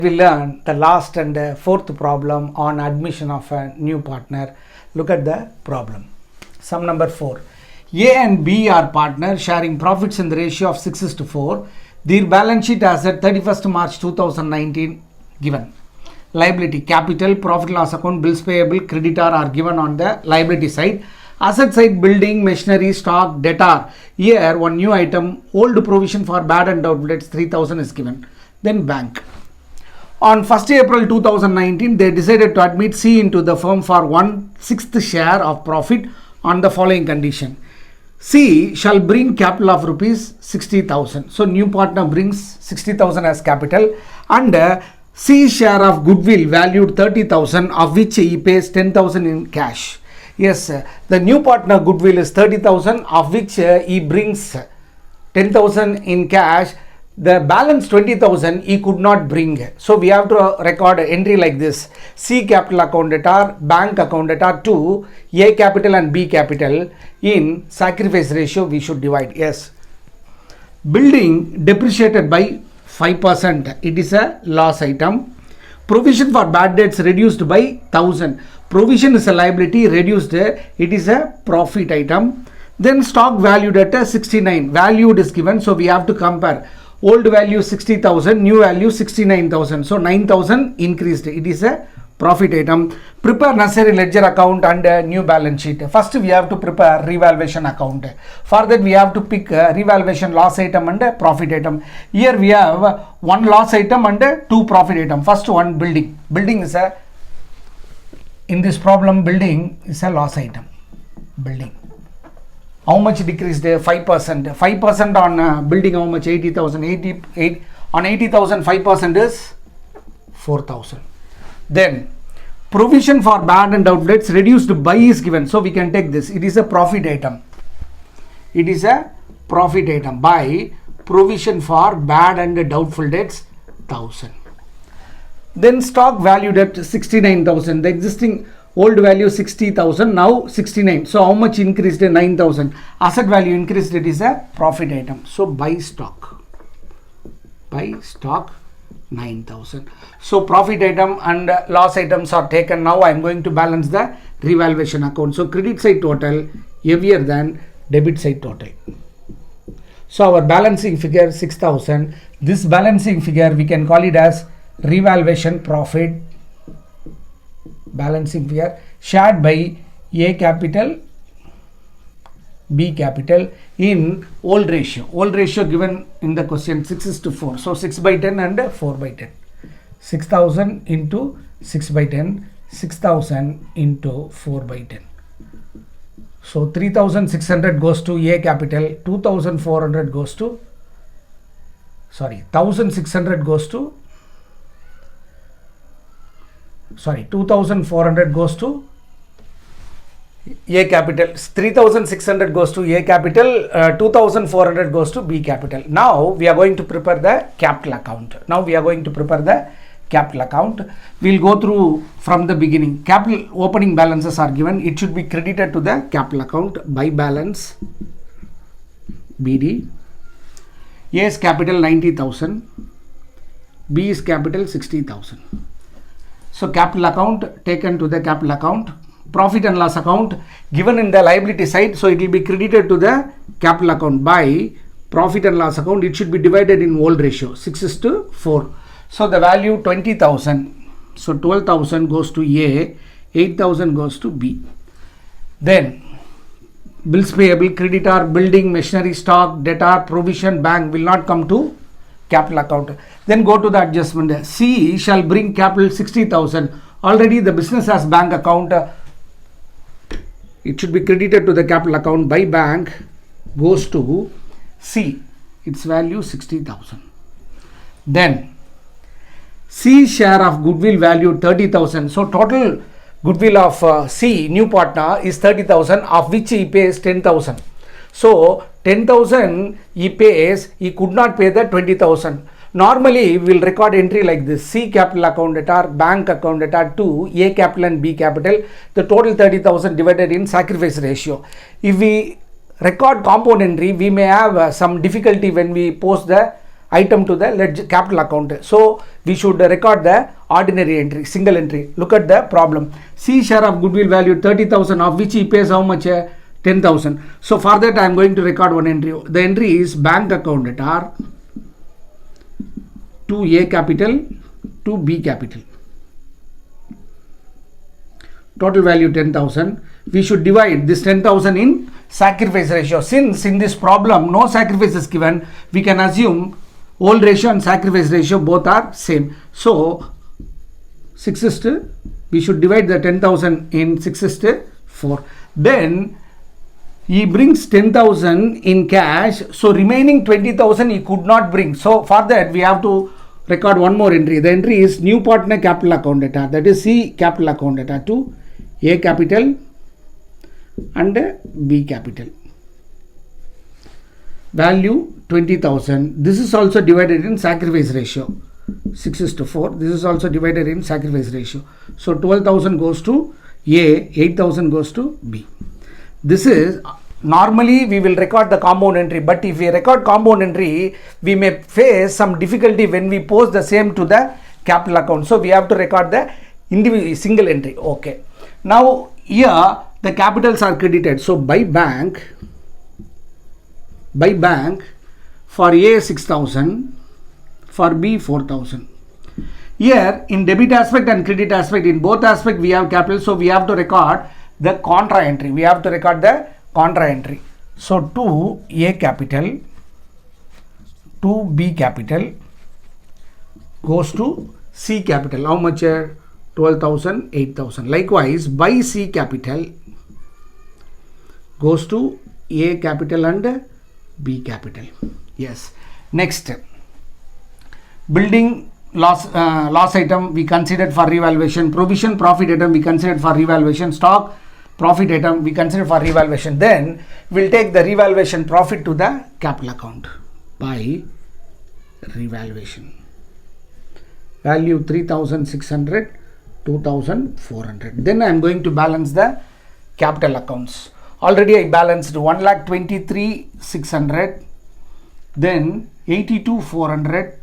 We learn the last and fourth problem on admission of a new partner. Look at the problem. Sum number 4. A and B are partners sharing profits in the ratio of 6:4. Their balance sheet as at 31st March 2019 given. Liability, capital, profit loss account, bills payable, creditor are given on the liability side. Asset side, building, machinery, stock, debtor. Here one new item, old provision for bad and doubtful debts 3000 is given. Then bank. On 1st April 2019, they decided to admit C into the firm for 1/6 share of profit on the following condition. C shall bring capital of rupees 60,000. So, new partner brings 60,000 as capital and C's share of goodwill valued 30,000, of which he pays 10,000 in cash. Yes, the new partner goodwill is 30,000, of which he brings 10,000 in cash. The balance 20,000 he could not bring. So we have to record an entry like this. C capital account debtor, bank account debtor to A capital and B capital. In sacrifice ratio we should divide. Yes. Building depreciated by 5%. It is a loss item. Provision for bad debts reduced by 1,000. Provision is a liability, reduced. It is a profit item. Then stock valued at 69. Valued is given, so we have to compare. Old value 60,000, new value 69,000. So 9,000 increased. It is a profit item. Prepare necessary ledger account and new balance sheet. First we have to prepare revaluation account. For that we have to pick revaluation loss item and profit item. Here we have one loss item and two profit item. First one, building. Building is a, in this problem, building is a loss item. Building. How much decreased? 5%. 5% on building, how much? 80,000. 88 on 80,000, 5% is 4,000. Then provision for bad and doubtful debts reduced by is given. So we can take this. It is a profit item. It is a profit item by provision for bad and doubtful debts 1,000. Then stock valued at 69,000. The existing old value 60,000, now 69. So how much increased? 9,000. Asset value increased. It is a profit item. So buy stock. Buy stock 9,000. So profit item and loss items are taken. Now I am going to balance the revaluation account. So credit side total heavier than debit side total. So our balancing figure 6,000. This balancing figure we can call it as revaluation profit. Balancing figure shared by A capital, B capital in old ratio. Old ratio given in the question 6:4. So 6/10 and 4/10. 6,000 into 6/10. 6,000 into 4/10. So 3,600 goes to A capital. 2,400 goes to, 1,600 goes to, 2,400 goes to A capital, 3,600 goes to A capital, 2,400 goes to B capital. Now we are going to prepare the capital account. We'll go through from the beginning. Capital opening balances are given. It should be credited to the capital account by balance BD. A is capital 90,000. B is capital 60,000. So capital account taken to the capital account. Profit and loss account given in the liability side. So it will be credited to the capital account by profit and loss account. It should be divided in old ratio 6:4. So the value 20,000. So 12,000 goes to A. 8,000 goes to B. Then bills payable, creditor, building, machinery, stock, debtor, provision, bank will not come to capital account. Then go to the adjustment. C shall bring capital 60,000. Already the business has bank account. It should be credited to the capital account by bank, goes to C. Its value 60,000. Then C share of goodwill value 30,000. So total goodwill of C, new partner, is 30,000, of which he pays 10,000. So 10,000 he pays, he could not pay the 20,000. Normally we will record entry like this: C capital account debtor, bank account debtor to A capital and B capital. The total 30,000 divided in sacrifice ratio. If we record compound entry, we may have some difficulty when we post the item to the ledger capital account. So we should record the ordinary entry, single entry. Look at the problem. C share of goodwill valued 30,000, of which he pays how much? 10,000. So for that I am going to record one entry. The entry is bank account debtor to A capital to B capital. Total value 10,000. We should divide this 10,000 in sacrifice ratio. Since in this problem no sacrifice is given, we can assume old ratio and sacrifice ratio both are same. So 6:4. We should divide the 10,000 in 6:4. Then he brings 10,000 in cash. So remaining 20,000 he could not bring. So for that we have to record one more entry. The entry is new partner capital account debtor, that is C capital account debtor to A capital and B capital. Value 20,000. This is also divided in sacrifice ratio. 6:4. This is also divided in sacrifice ratio. So 12,000 goes to A, 8,000 goes to B. This is normally we will record the compound entry, but if we record compound entry, we may face some difficulty when we post the same to the capital account. So we have to record the individual single entry. Okay. Now here the capitals are credited. So by bank for A 6,000, for B 4,000. Here in debit aspect and credit aspect, in both aspect we have capital. So we have to record the contra entry. We have to record the contra entry. So to A capital to B capital goes to C capital. How much? 12,000, 8,000. Likewise by C capital goes to A capital and B capital. Yes. Next, building loss item we considered for revaluation. Provision profit item we considered for revaluation. Stock profit item we consider for revaluation. Then we'll take the revaluation profit to the capital account by revaluation. Value 3,600, 2,400. Then I am going to balance the capital accounts. Already I balanced 1,23,600, then 82,400,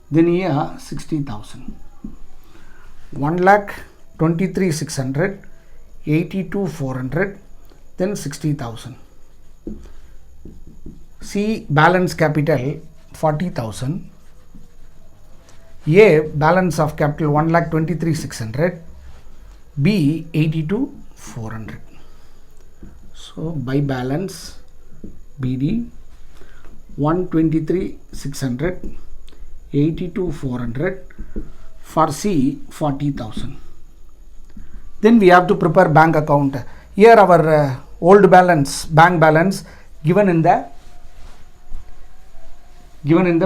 then here 60,000. 1,23,600, 82,400, then 60,000. C balance capital 40,000. A balance of capital 1,23,600. B 82,400. So by balance BD 123,600, 82,400. For C 40,000. Then we have to prepare bank account. Here our old balance, bank balance given in the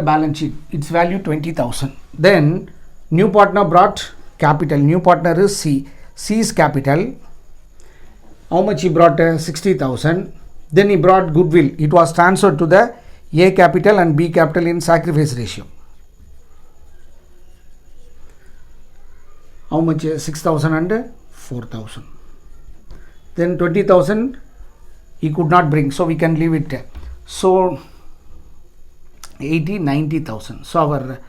balance sheet. Its value 20,000. Then new partner brought capital. New partner is C. C's capital. How much he brought? 60,000. Then he brought goodwill. It was transferred to the A capital and B capital in sacrifice ratio. How much? 6,000 and 4,000. Then 20,000 he could not bring, so we can leave it. So 90,000. So our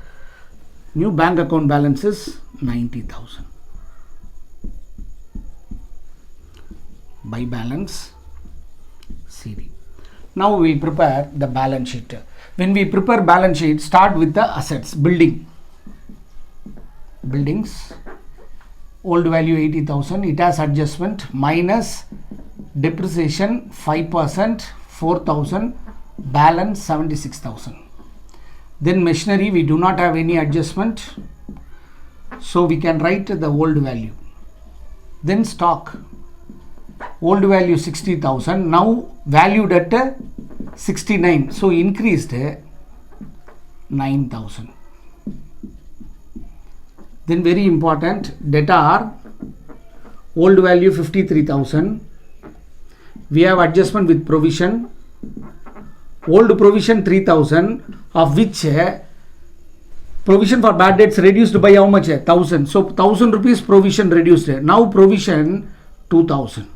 new bank account balance is 90,000. By balance CD. Now we will prepare the balance sheet. When we prepare balance sheet, start with the assets. Buildings. Old value 80,000. It has adjustment minus depreciation 5%, 4,000. Balance 76,000. Then machinery, we do not have any adjustment, so we can write the old value. Then stock, old value 60,000, now valued at 69, so increased 9,000. Then very important, debtor, old value 53,000, we have adjustment with provision. Old provision 3,000, of which provision for bad debts reduced by how much? 1,000. So 1,000 rupees provision reduced. Now provision 2,000.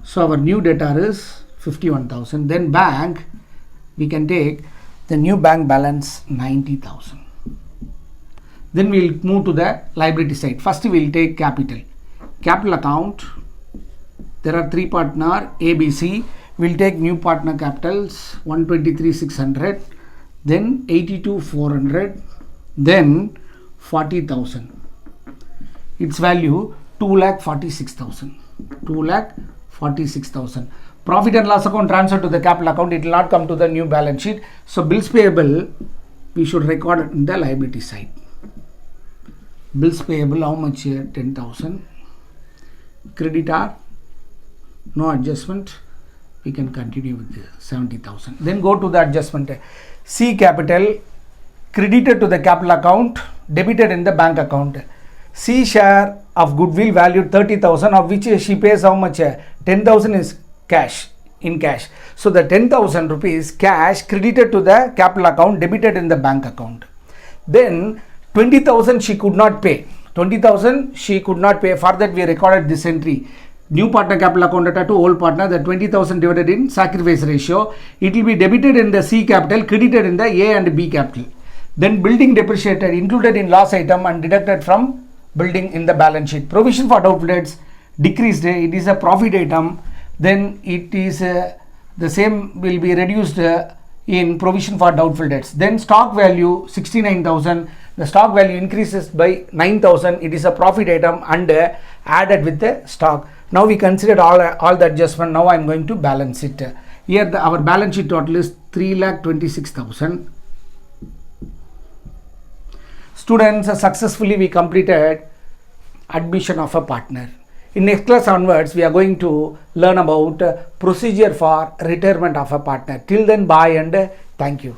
So our new debtor is 51,000. Then bank, we can take The new bank balance 90,000. Then we will move to the liability side. First we will take capital. Capital account. There are three partner ABC. We will take new partner capitals 123,600. Then 82,400. Then 40,000. Its value 2,46,000. 2,46,000. Profit and loss account transferred to the capital account. It will not come to the new balance sheet. So bills payable we should record it in the liability side. Bills payable how much here? 10,000. Creditor no adjustment. We can continue with the 70,000. Then go to the adjustment. C capital credited to the capital account, debited in the bank account. C share of goodwill valued 30,000, of which she pays how much? 10,000 is cash, in cash. So the 10,000 rupees cash credited to the capital account, debited in the bank account. Then 20,000 she could not pay. 20,000 she could not pay. For that we recorded this entry. New partner capital account data to old partner, the 20,000 divided in sacrifice ratio. It will be debited in the C capital, credited in the A and B capital. Then building depreciated, included in loss item and deducted from building in the balance sheet. Provision for doubtful debts decreased. It is a profit item. Then it is the same will be reduced in provision for doubtful debts. Then stock value 69,000. The stock value increases by 9,000. It is a profit item and added with the stock. Now we considered all the adjustment. Now I am going to balance it. Here our balance sheet total is 3,26,000. Students, successfully we completed admission of a partner. In next class onwards, we are going to learn about procedure for retirement of a partner. Till then, bye and thank you.